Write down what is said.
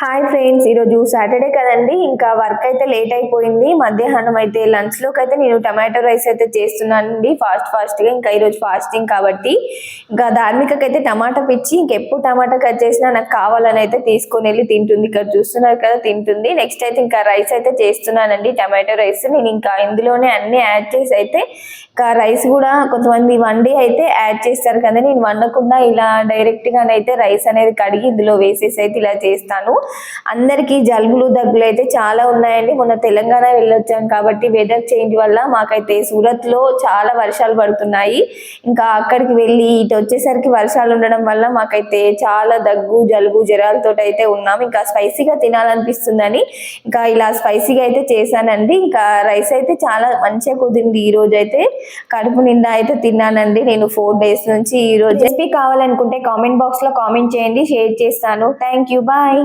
Hi friends, ఈరోజు Saturday కదండి. ఇంకా వర్క్ అయితే లేట్ అయిపోయింది. మధ్యాహ్నం అయితే లంచ్లోకి అయితే నేను టమాటో రైస్ అయితే చేస్తున్నానండి ఫాస్ట్గా. ఇంకా ఈరోజు ఫాస్టింగ్ కాబట్టి ఇంకా ధార్మికకి అయితే టమాటా పిచ్చి, ఇంకెప్పుడు టమాటా కట్ చేసినా నాకు కావాలని అయితే తీసుకొని వెళ్ళి తింటుంది. ఇక్కడ చూస్తున్నారు కదా, తింటుంది. నెక్స్ట్ అయితే ఇంకా రైస్ అయితే చేస్తున్నానండి, టమాటో రైస్. నేను ఇంకా ఇందులోనే అన్ని యాడ్ చేసి అయితే ఇంకా రైస్ కూడా కొంతమంది వండి అయితే యాడ్ చేస్తారు కదా, నేను వండకుండా ఇలా డైరెక్ట్గానైతే రైస్ అనేది కడిగి ఇందులో వేసేసి అయితే ఇలా చేస్తాను. అందరికీ జలుబులు దగ్గులు అయితే చాలా ఉన్నాయండి. మొన్న తెలంగాణ వెళ్ళొచ్చాం కాబట్టి వెదర్ చేంజ్ వల్ల మాకైతే సూరత్ లో చాలా వర్షాలు పడుతున్నాయి. ఇంకా అక్కడికి వెళ్ళి ఇటు వచ్చేసరికి వర్షాలు ఉండడం వల్ల మాకైతే చాలా దగ్గు జలుబు జ్వరాలతో అయితే ఉన్నాం. ఇంకా స్పైసీగా తినాలనిపిస్తుందని ఇంకా ఇలా స్పైసీగా అయితే చేశానండి. ఇంకా రైస్ అయితే చాలా మంచిగా కుదిరింది. ఈ రోజు అయితే కడుపు నిండా అయితే తిన్నానండి నేను 4 days నుంచి. ఈ రోజు రెసిపీ కావాలనుకుంటే కామెంట్ బాక్స్ లో కామెంట్ చేయండి, షేర్ చేస్తాను. Thank you, bye.